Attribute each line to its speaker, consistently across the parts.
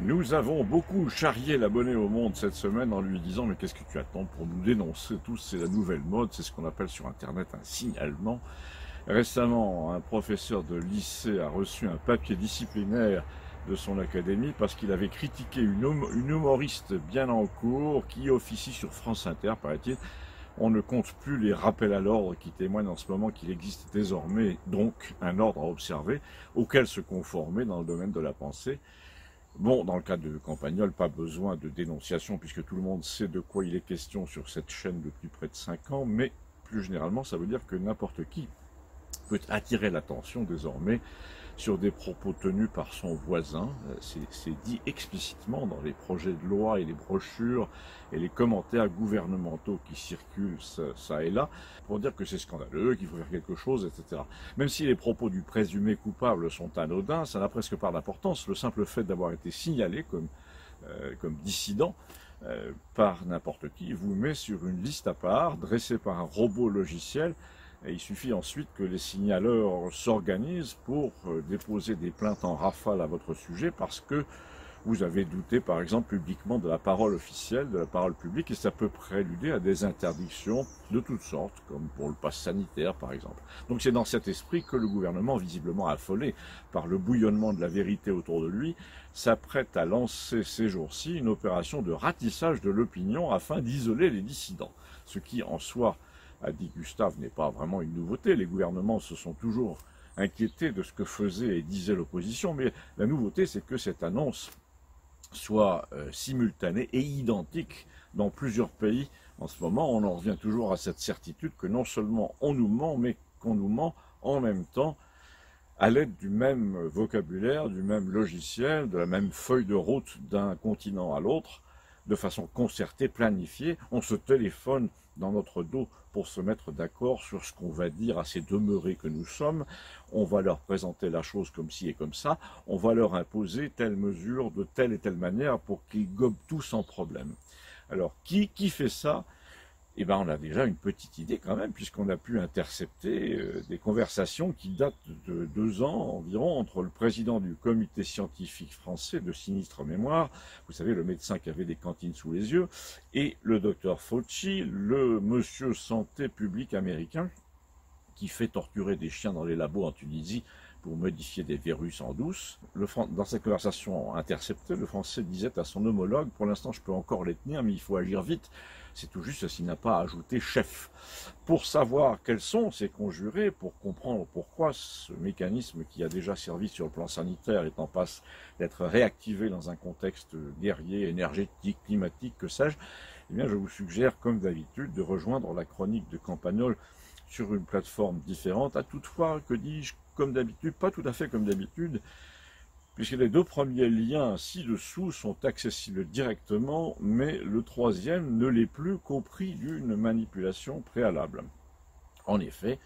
Speaker 1: Nous avons beaucoup charrié l'abonné au Monde cette semaine en lui disant « Mais qu'est-ce que tu attends pour nous dénoncer tous? C'est la nouvelle mode, c'est ce qu'on appelle sur Internet un signalement. » Récemment, un professeur de lycée a reçu un papier disciplinaire de son académie parce qu'il avait critiqué une humoriste bien en cours qui officie sur France Inter, paraît-il. On ne compte plus les rappels à l'ordre qui témoignent en ce moment qu'il existe désormais donc un ordre à observer auquel se conformer dans le domaine de la pensée. Bon, dans le cas de Campagnol, pas besoin de dénonciation puisque tout le monde sait de quoi il est question sur cette chaîne depuis près de 5 ans, mais plus généralement, ça veut dire que n'importe qui peut attirer l'attention désormais sur des propos tenus par son voisin. C'est dit explicitement dans les projets de loi et les brochures et les commentaires gouvernementaux qui circulent ça et là pour dire que c'est scandaleux, qu'il faut faire quelque chose, etc. Même si les propos du présumé coupable sont anodins, ça n'a presque pas d'importance. Le simple fait d'avoir été signalé comme dissident par n'importe qui vous met sur une liste à part, dressée par un robot logiciel. Et il suffit ensuite que les signaleurs s'organisent pour déposer des plaintes en rafale à votre sujet parce que vous avez douté, par exemple, publiquement de la parole officielle, de la parole publique, et ça peut préluder à des interdictions de toutes sortes, comme pour le pass sanitaire, par exemple. Donc c'est dans cet esprit que le gouvernement, visiblement affolé par le bouillonnement de la vérité autour de lui, s'apprête à lancer ces jours-ci une opération de ratissage de l'opinion afin d'isoler les dissidents, ce qui, en soi, a dit Gustave, n'est pas vraiment une nouveauté. Les gouvernements se sont toujours inquiétés de ce que faisait et disait l'opposition, mais la nouveauté, c'est que cette annonce soit simultanée et identique dans plusieurs pays. En ce moment, on en revient toujours à cette certitude que non seulement on nous ment, mais qu'on nous ment en même temps, à l'aide du même vocabulaire, du même logiciel, de la même feuille de route d'un continent à l'autre, de façon concertée, planifiée. On se téléphone dans notre dos pour se mettre d'accord sur ce qu'on va dire à ces demeurés que nous sommes. On va leur présenter la chose comme ci et comme ça. On va leur imposer telle mesure de telle et telle manière pour qu'ils gobent tout sans problème. Alors, qui fait ça? Eh bien, on a déjà une petite idée quand même, puisqu'on a pu intercepter des conversations qui datent de 2 ans environ entre le président du comité scientifique français de sinistre mémoire, vous savez, le médecin qui avait des cantines sous les yeux, et le docteur Fauci, le monsieur santé publique américain, qui fait torturer des chiens dans les labos en Tunisie pour modifier des virus en douce. Dans cette conversation interceptée, le Français disait à son homologue, pour l'instant je peux encore les tenir, mais il faut agir vite. C'est tout juste s'il n'a pas ajouté chef. Pour savoir quels sont ces conjurés, pour comprendre pourquoi ce mécanisme qui a déjà servi sur le plan sanitaire est en passe d'être réactivé dans un contexte guerrier, énergétique, climatique, que sais-je, eh bien je vous suggère, comme d'habitude, de rejoindre la chronique de Campagnol sur une plateforme différente. À toutefois, que dis-je, comme d'habitude, pas tout à fait comme d'habitude, puisque les 2 premiers liens ci-dessous sont accessibles directement, mais le 3e ne l'est plus qu'au prix d'une manipulation préalable. En effet,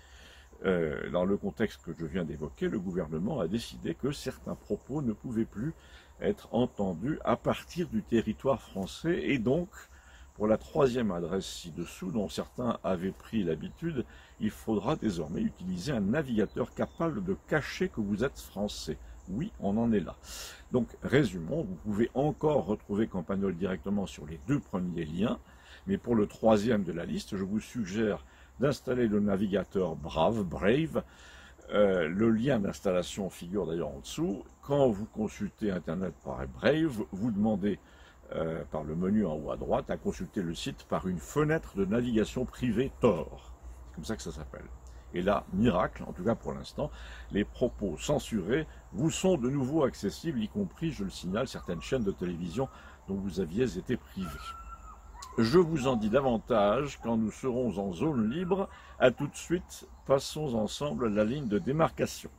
Speaker 1: dans le contexte que je viens d'évoquer, le gouvernement a décidé que certains propos ne pouvaient plus être entendus à partir du territoire français, et donc, pour la 3e adresse ci-dessous, dont certains avaient pris l'habitude, il faudra désormais utiliser un navigateur capable de cacher que vous êtes français. Oui, on en est là. Donc, résumons, vous pouvez encore retrouver Campagnol directement sur les 2 premiers liens, mais pour le 3e de la liste, je vous suggère d'installer le navigateur Brave. Le lien d'installation figure d'ailleurs en dessous. Quand vous consultez Internet par Brave, vous demandez par le menu en haut à droite à consulter le site par une fenêtre de navigation privée Tor. C'est comme ça que ça s'appelle. Et là, miracle, en tout cas pour l'instant, les propos censurés vous sont de nouveau accessibles, y compris, je le signale, certaines chaînes de télévision dont vous aviez été privés. Je vous en dis davantage quand nous serons en zone libre. À tout de suite, passons ensemble la ligne de démarcation.